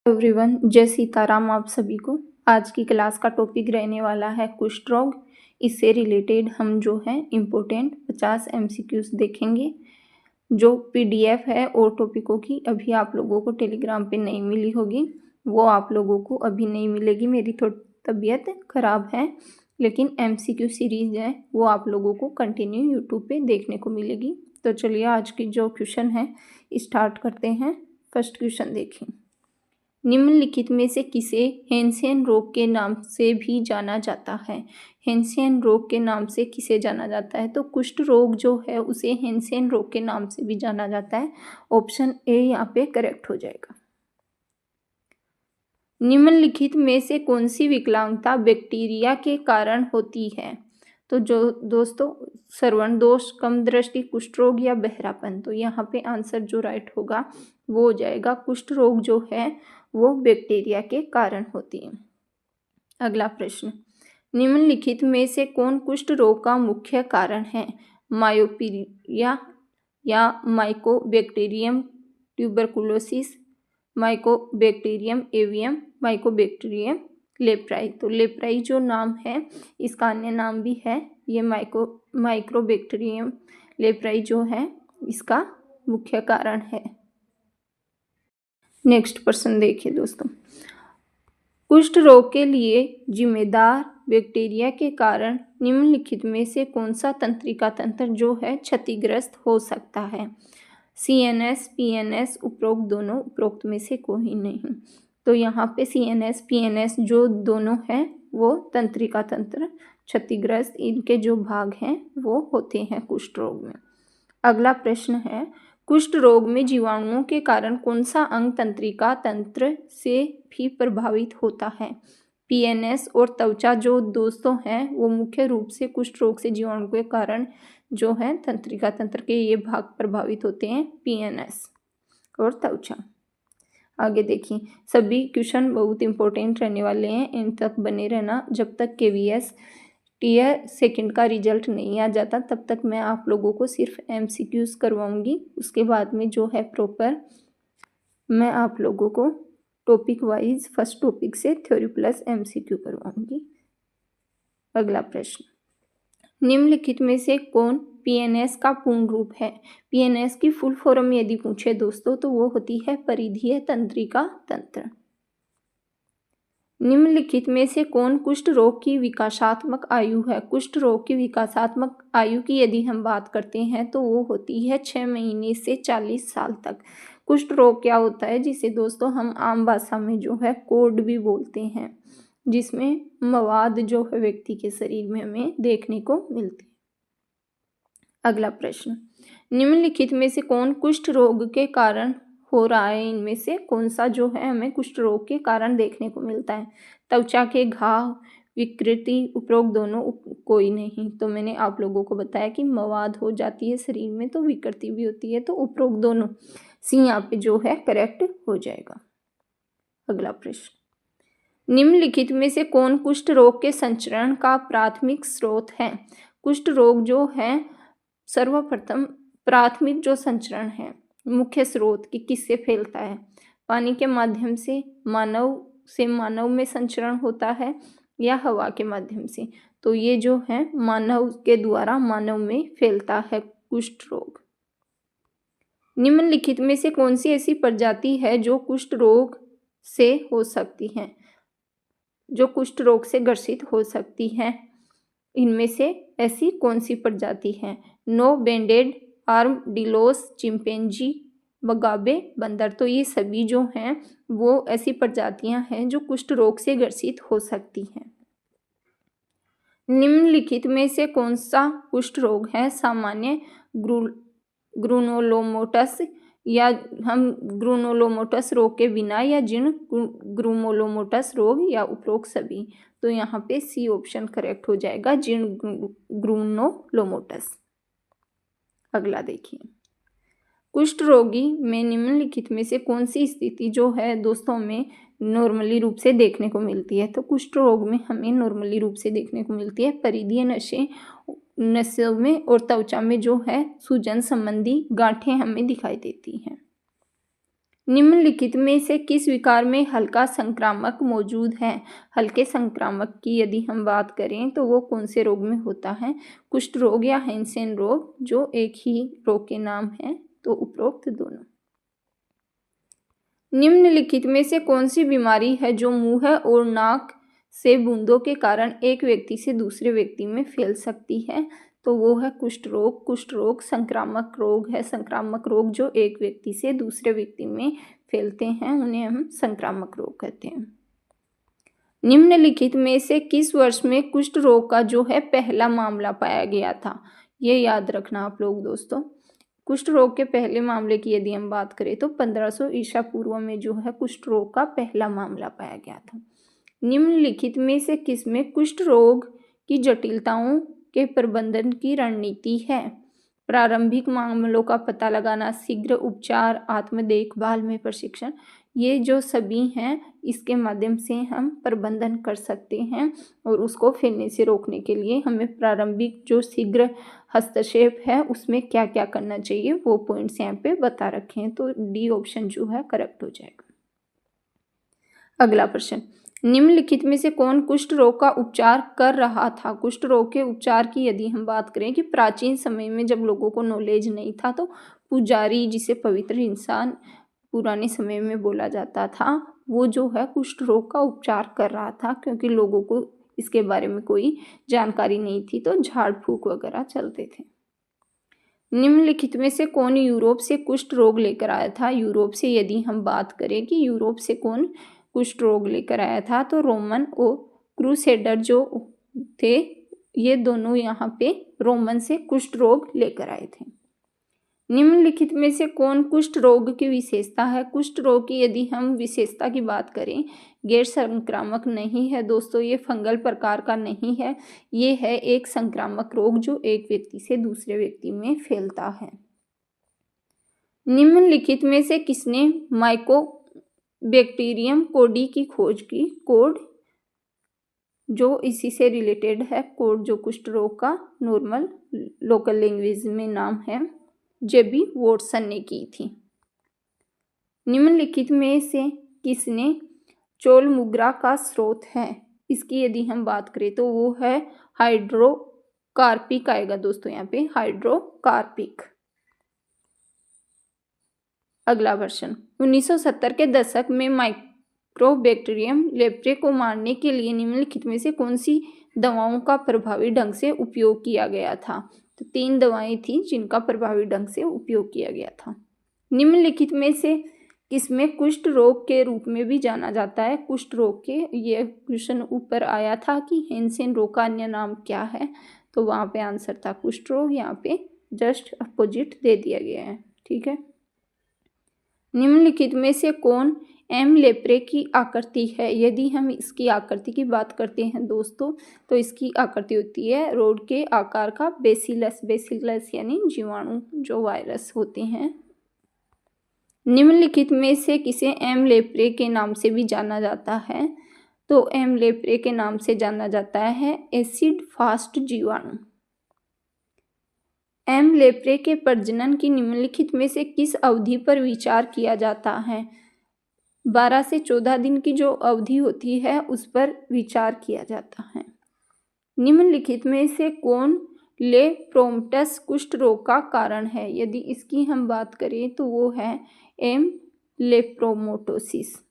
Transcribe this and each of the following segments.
Everyone, जय सीताराम आप सभी को। आज की क्लास का टॉपिक रहने वाला है कुष्ठ रोग। इससे रिलेटेड हम जो है इम्पोर्टेंट 50 एमसीक्यूज देखेंगे। जो पीडीएफ है और टॉपिकों की अभी आप लोगों को टेलीग्राम पे नहीं मिली होगी, वो आप लोगों को अभी नहीं मिलेगी। मेरी थोड़ी तबीयत ख़राब है, लेकिन एमसीक्यू सीरीज़ है वो आप लोगों को कंटिन्यू यूट्यूब पे देखने को मिलेगी। तो चलिए आज की जो क्वेश्चन है स्टार्ट करते हैं। फर्स्ट क्वेश्चन देखें। निम्नलिखित में से किसे हेंसेन रोग के नाम से भी जाना जाता है? हेंसेन रोग के नाम से किसे जाना जाता है? तो कुष्ठ रोग जो है उसे हेंसेन रोग के नाम से भी जाना जाता है। ऑप्शन ए यहाँ पे करेक्ट हो जाएगा। निम्नलिखित में से कौन सी विकलांगता बैक्टीरिया के कारण होती है? तो जो दोस्तों, श्रवण दोष, कम दृष्टि, कुष्ठ रोग या बहरापन। तो यहाँ पे आंसर जो राइट होगा वो हो जाएगा कुष्ठ रोग जो है वो बैक्टीरिया के कारण होती है। अगला प्रश्न, निम्नलिखित में से कौन कुष्ठ रोग का मुख्य कारण है? मायोपीरिया या Mycobacterium tuberculosis, Mycobacterium avium, Mycobacterium leprae. तो लेप्राई जो नाम है इसका अन्य नाम भी है, ये माइक्रोबैक्टीरियम लेप्राई जो है इसका मुख्य कारण है। नेक्स्ट प्रश्न देखिए दोस्तों, कुष्ठ रोग के लिए जिम्मेदार बैक्टीरिया के कारण निम्नलिखित में से कौन सा तंत्रिका तंत्र जो है क्षतिग्रस्त हो सकता है? CNS, PNS, उपरोक्त दोनों, उपरोक्त में से कोई नहीं। तो यहाँ पे CNS, PNS जो दोनों हैं वो तंत्रिका तंत्र क्षतिग्रस्त, इनके जो भाग हैं वो होते हैं कुष्ठ रोग में। अगला प्रश्न है, कुष्ठ रोग में जीवाणुओं के कारण कौन सा अंग तंत्रिका तंत्र से भी प्रभावित होता है? PNS और त्वचा जो दोस्तों हैं वो मुख्य रूप से कुष्ठ रोग से जीवाणु के कारण जो है तंत्रिका तंत्र के ये भाग प्रभावित होते हैं, PNS और त्वचा। आगे देखिए, सभी क्वेश्चन बहुत इंपॉर्टेंट रहने वाले हैं, इन तक बने रहना। जब तक KVS टीयर सेकंड का रिजल्ट नहीं आ जाता तब तक मैं आप लोगों को सिर्फ MCQs करवाऊंगी। उसके बाद में जो है प्रॉपर मैं आप लोगों को टॉपिक वाइज फर्स्ट टॉपिक से थ्योरी प्लस MCQ करवाऊंगी। अगला प्रश्न, निम्नलिखित में से कौन PNS का पूर्ण रूप है? PNS की फुल फॉर्म यदि पूछे दोस्तों तो वो होती है परिधीय तंत्रिका तंत्र। निम्नलिखित में से कौन कुष्ठ रोग की विकासात्मक आयु है? कुष्ठ रोग की विकासात्मक आयु की यदि हम बात करते हैं तो वो होती है 6 महीने से 40 साल तक। कुष्ठ रोग क्या होता है जिसे दोस्तों हम आम भाषा में जो है कोढ़ भी बोलते हैं, जिसमें मवाद जो है व्यक्ति के शरीर में हमें देखने को मिलती है। अगला प्रश्न, निम्नलिखित में से कौन कुष्ठ रोग के कारण हो रहा है? इनमें से कौन सा जो है हमें कुष्ठ रोग के कारण देखने को मिलता है? त्वचा के घाव, विकृति, उपरोक्त दोनों, कोई नहीं। तो मैंने आप लोगों को बताया कि मवाद हो जाती है शरीर में तो विकृति भी होती है, तो उपरोक्त दोनों। सी यहाँ पे जो है करेक्ट हो जाएगा। अगला प्रश्न, निम्नलिखित में से कौन कुष्ठ रोग के संचरण का प्राथमिक स्रोत है? कुष्ठ रोग जो है सर्वप्रथम प्राथमिक जो संचरण है, मुख्य स्रोत कि किससे फैलता है? पानी के माध्यम से मानव में संचरण होता है या हवा के माध्यम से? तो ये जो है मानव के द्वारा मानव में फैलता है कुष्ठ रोग। निम्नलिखित में से कौन सी ऐसी प्रजाति है जो कुष्ठ रोग से हो सकती है, जो कुष्ठ रोग से ग्रसित हो सकती है? इनमें से ऐसी कौन सी प्रजाति है? नो बैंडेड आर्मडिलोस, चिंपैंजी, बगाबे, बंदर। तो ये सभी जो हैं वो ऐसी प्रजातियां हैं जो कुष्ठ रोग से ग्रसित हो सकती हैं। निम्नलिखित में से कौन सा कुष्ठ रोग है सामान्य ग्रुनुलोमाटस या हम ग्रुनुलोमाटस रोग के बिना, या जीर्ण ग्रुनुलोमाटस रोग, या उपरोक्त सभी? तो यहाँ पे सी ऑप्शन करेक्ट हो जाएगा, जीर्ण ग्रुनुलोमाटस। अगला देखिए, कुष्ठ रोगी में निम्नलिखित में से कौन सी स्थिति जो है दोस्तों में नॉर्मली रूप से देखने को मिलती है? तो कुष्ठ रोग में हमें नॉर्मली रूप से देखने को मिलती है परिधीय नसों में और त्वचा में जो है सूजन संबंधी गांठें हमें दिखाई देती हैं। निम्नलिखित में से किस विकार में हल्का संक्रामक मौजूद है? हल्के संक्रामक की यदि हम बात करें तो वो कौन से रोग में होता है? कुष्ठ रोग या हैंसेन रोग, जो एक ही रोग के नाम है, तो उपरोक्त दोनों। निम्नलिखित में से कौन सी बीमारी है जो मुंह और नाक से बूंदों के कारण एक व्यक्ति से दूसरे व्यक्ति में फैल सकती है? तो वो है कुष्ठ रोग। कुष्ठ रोग संक्रामक रोग है। संक्रामक रोग जो एक व्यक्ति से दूसरे व्यक्ति में फैलते हैं उन्हें हम संक्रामक रोग कहते हैं। निम्नलिखित में से किस वर्ष में कुष्ठ रोग का जो है पहला मामला पाया गया था? ये याद रखना आप लोग दोस्तों। कुष्ठ रोग के पहले मामले की यदि हम बात करें तो 1500 ईसा पूर्व में जो है कुष्ठ रोग का पहला मामला पाया गया था। निम्नलिखित में से किसमें कुष्ठ रोग की जटिलताओं के प्रबंधन की रणनीति है? प्रारंभिक मामलों का पता लगाना, शीघ्र उपचार, आत्म देखभाल में प्रशिक्षण, ये जो सभी हैं इसके माध्यम से हम प्रबंधन कर सकते हैं और उसको फैलने से रोकने के लिए हमें प्रारंभिक जो शीघ्र हस्तक्षेप है उसमें क्या क्या करना चाहिए वो पॉइंट्स यहाँ पे बता रखे हैं। तो डी ऑप्शन जो है करेक्ट हो जाएगा। अगला प्रश्न, निम्नलिखित में से कौन कुष्ठ रोग का उपचार कर रहा था? कुष्ठ रोग के उपचार की यदि हम बात करें कि प्राचीन समय में जब लोगों को नॉलेज नहीं था तो पुजारी, जिसे पवित्र इंसान पुराने समय में बोला जाता था, वो जो है कुष्ठ रोग का उपचार कर रहा था, क्योंकि लोगों को इसके बारे में कोई जानकारी नहीं थी तो झाड़ फूक वगैरह चलते थे। निम्नलिखित में से कौन यूरोप से कुष्ठ रोग लेकर आया था? यूरोप से यदि हम बात करें कि यूरोप से कौन कुष्ठ रोग लेकर आया था तो रोमन और क्रूसेडर जो थे, ये दोनों यहाँ पे रोमन से कुष्ठ रोग लेकर आए थे। निम्नलिखित में से कौन कुष्ठ रोग की विशेषता है? कुष्ठ रोग की यदि हम विशेषता की बात करें, गैर संक्रामक नहीं है दोस्तों, ये फंगल प्रकार का नहीं है, ये है एक संक्रामक रोग जो एक व्यक्ति से दूसरे व्यक्ति में फैलता है। निम्नलिखित में से किसने माइकोबैक्टीरियम कोडी की खोज की? कोड जो इसी से रिलेटेड है, कोड जो कुष्ठ रोग का नॉर्मल लोकल लैंग्वेज में नाम है, जेबी वॉटसन ने की थी। निम्नलिखित में से किसने चोल मुद्रा का स्रोत है? इसकी यदि हम बात करें तो वो है हाइड्रोकार्पिक आएगा दोस्तों यहाँ पे, हाइड्रोकार्पिक। अगला प्रश्न, 1970 के दशक में माइकोबैक्टीरियम लेप्रे को मारने के लिए निम्नलिखित में से कौन सी दवाओं का प्रभावी ढंग से उपयोग किया गया था? तो 3 दवाएं थी जिनका प्रभावी ढंग से उपयोग किया गया था। निम्नलिखित में से किसमें कुष्ठ रोग के रूप में भी जाना जाता है? कुष्ठ रोग के, ये क्वेश्चन ऊपर आया था कि हैंसेन रोग का अन्य नाम क्या है, तो वहाँ पे आंसर था कुष्ठ रोग, यहाँ पे जस्ट अपोजिट दे दिया गया है। ठीक है। निम्नलिखित में से कौन एम लेप्रे की आकृति है? यदि हम इसकी आकृति की बात करते हैं दोस्तों तो इसकी आकृति होती है रोड के आकार का बेसिलस। बेसिलस यानी जीवाणु जो वायरस होते हैं। निम्नलिखित में से किसे एम लेप्रे के नाम से भी जाना जाता है? तो एम लेप्रे के नाम से जाना जाता है एसिड फास्ट जीवाणु। एम लेप्रे के प्रजनन की निम्नलिखित में से किस अवधि पर विचार किया जाता है? 12 से 14 दिन की जो अवधि होती है उस पर विचार किया जाता है। निम्नलिखित में से कौन लेप्रोमटस कुष्ठ रोग का कारण है? यदि इसकी हम बात करें तो वो है एम लेप्रोमोटोसिस।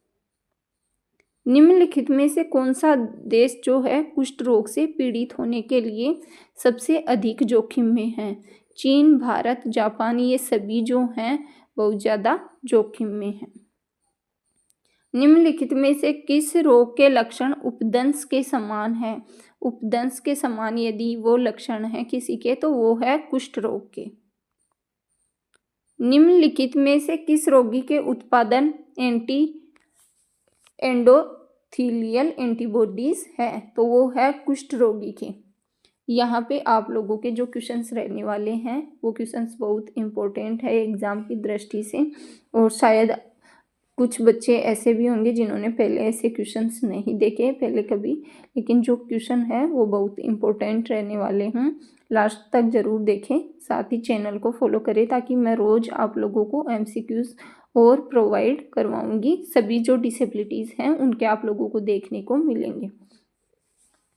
निम्नलिखित में से कौन सा देश जो है कुष्ठ रोग से पीड़ित होने के लिए सबसे अधिक जोखिम में है? चीन, भारत, जापान, ये सभी जो हैं बहुत ज़्यादा जोखिम में हैं। निम्नलिखित में से किस रोग के लक्षण उपदंश के समान है? उपदंश के समान यदि वो लक्षण है किसी के तो वो है कुष्ठ रोग के। निम्नलिखित में से किस रोगी के उत्पादन एंडोथीलियल एंटीबॉडीज है? तो वो है कुष्ठ रोगी के। यहाँ पे आप लोगों के जो क्वेश्चंस रहने वाले हैं वो क्वेश्चंस बहुत इम्पोर्टेंट है एग्ज़ाम की दृष्टि से, और शायद कुछ बच्चे ऐसे भी होंगे जिन्होंने पहले ऐसे क्वेश्चंस नहीं देखे पहले कभी, लेकिन जो क्वेश्चन है वो बहुत इम्पोर्टेंट रहने वाले हैं। लास्ट तक ज़रूर देखें, साथ ही चैनल को फॉलो करें ताकि मैं रोज़ आप लोगों को MCQs और प्रोवाइड करवाऊंगी। सभी जो डिसेबिलिटीज़ हैं उनके आप लोगों को देखने को मिलेंगे।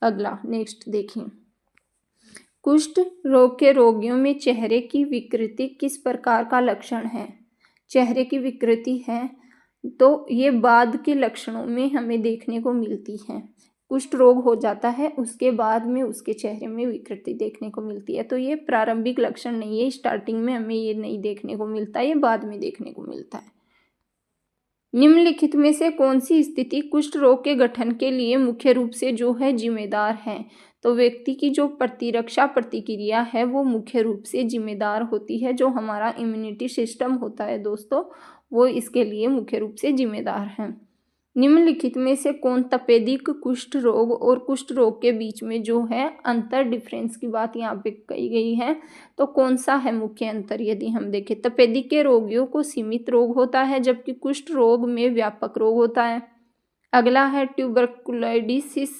अगला नेक्स्ट देखिए, कुष्ठ रोग के रोगियों में चेहरे की विकृति किस प्रकार का लक्षण है? चेहरे की विकृति है तो ये बाद के लक्षणों में हमें देखने को मिलती है। कुष्ठ रोग हो जाता है उसके बाद में उसके चेहरे में विकृति देखने को मिलती है, तो ये प्रारंभिक लक्षण नहीं है, स्टार्टिंग में हमें ये नहीं देखने को मिलता, ये बाद में देखने को मिलता है। निम्नलिखित में से कौन सी स्थिति कुष्ठ रोग के गठन के लिए मुख्य रूप से जो है जिम्मेदार है? तो व्यक्ति की जो प्रतिरक्षा प्रतिक्रिया है वो मुख्य रूप से जिम्मेदार होती है। जो हमारा इम्यूनिटी सिस्टम होता है दोस्तों, वो इसके लिए मुख्य रूप से जिम्मेदार है। निम्नलिखित में से कौन तपेदिक कुष्ठ रोग और कुष्ठ रोग के बीच में जो है अंतर, डिफरेंस की बात यहाँ पे कही गई है, तो कौन सा है मुख्य अंतर? यदि हम देखें, तपेदिक के रोगियों को सीमित रोग होता है जबकि कुष्ठ रोग में व्यापक रोग होता है। अगला है ट्यूबरकुलोसिस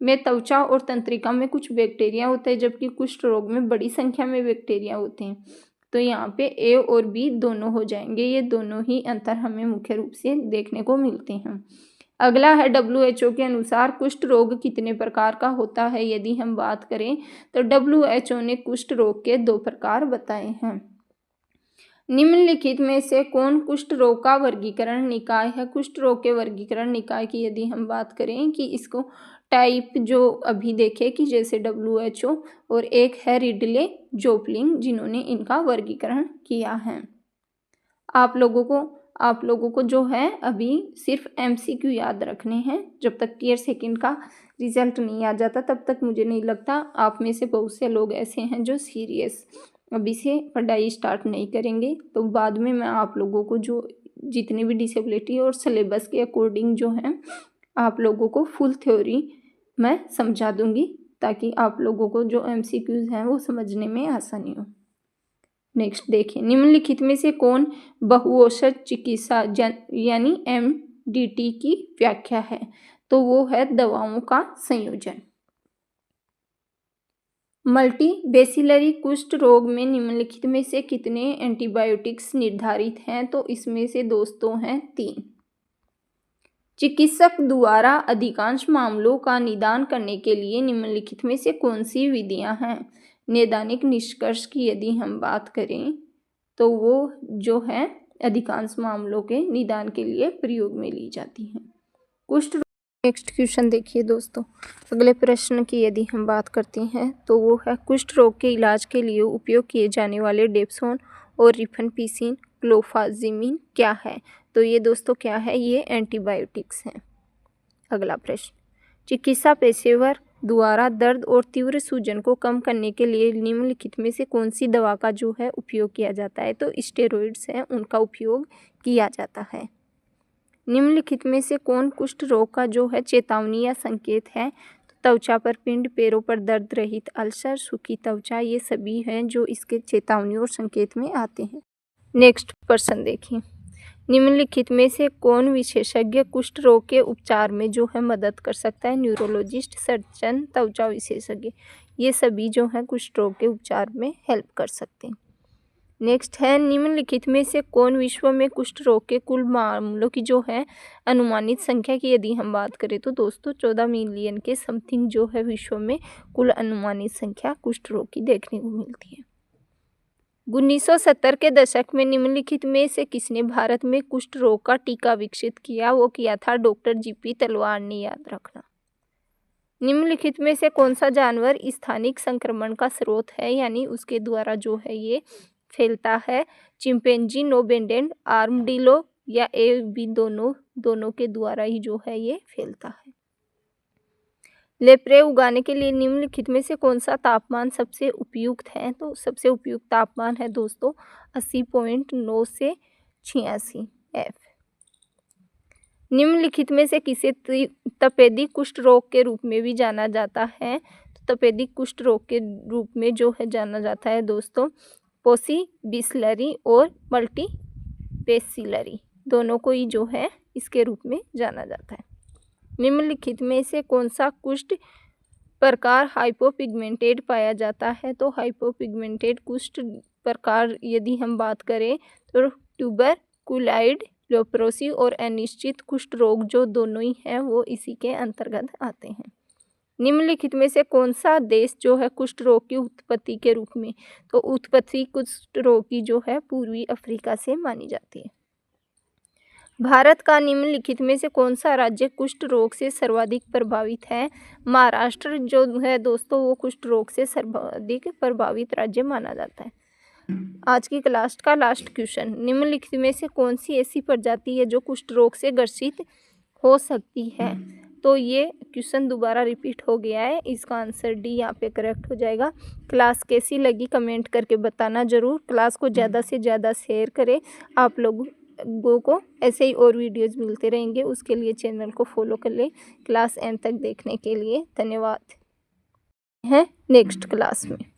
में त्वचा और तंत्रिका में कुछ बैक्टीरिया होते हैं जबकि कुष्ठ रोग में बड़ी संख्या में बैक्टीरिया होते हैं। तो यहाँ पे ए और बी दोनों हो जाएंगे, ये दोनों ही अंतर हमें मुख्य रूप से देखने को मिलते हैं। अगला है WHO के अनुसार कुष्ठ रोग कितने प्रकार का होता है? यदि हम बात करें तो WHO ने कुष्ठ रोग के 2 प्रकार बताए हैं। निम्नलिखित में से कौन कुष्ठ रोग का वर्गीकरण निकाय है? कुष्ठ रोग के वर्गीकरण निकाय की यदि हम बात करें कि इसको टाइप जो अभी देखे कि जैसे WHO और एक है रिडले जोप्लिंग जिन्होंने इनका वर्गीकरण किया है। आप लोगों को जो है अभी सिर्फ MCQ याद रखने हैं। जब तक टियर सेकंड का रिजल्ट नहीं आ जाता तब तक मुझे नहीं लगता आप में से बहुत से लोग ऐसे हैं जो सीरियस अभी से पढ़ाई स्टार्ट नहीं करेंगे। तो बाद में मैं आप लोगों को जो जितनी भी डिसेबिलिटी और सिलेबस के अकॉर्डिंग जो है आप लोगों को फुल थ्योरी मैं समझा दूंगी ताकि आप लोगों को जो MCQs हैं वो समझने में आसानी हो। नेक्स्ट देखिए, निम्नलिखित में से कौन बहुऔषध चिकित्सा यानी MDT की व्याख्या है? तो वो है दवाओं का संयोजन। मल्टीबेसिलरी कुष्ठ रोग में निम्नलिखित में से कितने एंटीबायोटिक्स निर्धारित हैं? तो इसमें से दोस्तों हैं 3। चिकित्सक द्वारा अधिकांश मामलों का निदान करने के लिए निम्नलिखित में से कौन सी विधियां हैं? नैदानिक निष्कर्ष की यदि हम बात करें तो वो जो है अधिकांश मामलों के निदान के लिए प्रयोग में ली जाती हैं। कुष्ठ नेक्स्ट क्वेश्चन देखिए दोस्तों, अगले प्रश्न की यदि हम बात करते हैं तो वो है कुष्ठ रोग के इलाज के लिए उपयोग किए जाने वाले डेप्सोन और रिफेम्पिसिन क्लोफाजिमिन क्या है? तो ये दोस्तों क्या है? ये एंटीबायोटिक्स हैं। अगला प्रश्न, चिकित्सा पेशेवर द्वारा दर्द और तीव्र सूजन को कम करने के लिए निम्नलिखित में से कौन सी दवा का जो है उपयोग किया जाता है? तो स्टेरॉइड्स हैं उनका उपयोग किया जाता है। निम्नलिखित में से कौन कुष्ठ रोग का जो है चेतावनी या संकेत है? तो त्वचा पर पिंड, पैरों पर दर्द रहित अल्सर, सूखी त्वचा, ये सभी हैं जो इसके चेतावनी और संकेत में आते हैं। नेक्स्ट प्रश्न देखिए, निम्नलिखित में से कौन विशेषज्ञ कुष्ठ रोग के उपचार में जो है मदद कर सकता है? न्यूरोलॉजिस्ट, सर्जन, त्वचा विशेषज्ञ, ये सभी जो है कुष्ठ रोग के उपचार में हेल्प कर सकते हैं। नेक्स्ट है, निम्नलिखित में से कौन विश्व में कुष्ठ रोग के कुल मामलों की जो है अनुमानित संख्या की यदि हम बात करें तो दोस्तों 14 मिलियन के समथिंग जो है विश्व में कुल अनुमानित संख्या कुष्ठ रोग की देखने को मिलती है। 1970 के दशक में निम्नलिखित में से किसने भारत में कुष्ठ रोग का टीका विकसित किया? वो किया था डॉक्टर GP तलवार ने, याद रखना। निम्नलिखित में से कौन सा जानवर स्थानिक संक्रमण का स्रोत है यानी उसके द्वारा जो है ये फैलता है? चिंपैंजी, नोबेडेंड, आर्मडिलो या ए बी दोनों के द्वारा ही जो है ये फैलता है। लेप्रे उगाने के लिए निम्नलिखित में से कौन सा तापमान सबसे उपयुक्त है? तो सबसे उपयुक्त तापमान है दोस्तों 80.9 से 86 F। निम्नलिखित में से किसे तपेदिक कुष्ठ रोग के रूप में भी जाना जाता है? तो तपेदिक कुष्ठ रोग के रूप में जो है जाना जाता है दोस्तों पॉसिबिसलरी और मल्टीबेसिलरी, दोनों को ही जो है इसके रूप में जाना जाता है। निम्नलिखित में से कौन सा कुष्ठ प्रकार हाइपोपिगमेंटेड पाया जाता है? तो हाइपोपिगमेंटेड कुष्ठ प्रकार यदि हम बात करें तो ट्यूबर कुलाइड, लेप्रोसी और अनिश्चित कुष्ठ रोग जो दोनों ही हैं वो इसी के अंतर्गत आते हैं। निम्नलिखित में से कौन सा देश जो है कुष्ठ रोग की उत्पत्ति के रूप में, तो उत्पत्ति कुष्ठ रोग की जो है पूर्वी अफ्रीका से मानी जाती है। भारत का निम्नलिखित में से कौन सा राज्य कुष्ठ रोग से सर्वाधिक प्रभावित है। महाराष्ट्र जो है दोस्तों वो कुष्ठ रोग से सर्वाधिक प्रभावित राज्य माना जाता है। आज की क्लास का लास्ट क्वेश्चन, निम्नलिखित में से कौन सी ऐसी प्रजाति है जो कुष्ठ रोग से ग्रसित हो सकती है। तो ये क्वेश्चन दोबारा रिपीट हो गया है, इसका आंसर डी यहाँ पे करेक्ट हो जाएगा। क्लास कैसी लगी कमेंट करके बताना ज़रूर। क्लास को ज़्यादा से ज़्यादा शेयर करें। आप लोगों को ऐसे ही और वीडियोज़ मिलते रहेंगे, उसके लिए चैनल को फॉलो कर लें। क्लास एंड तक देखने के लिए धन्यवाद है नेक्स्ट क्लास में।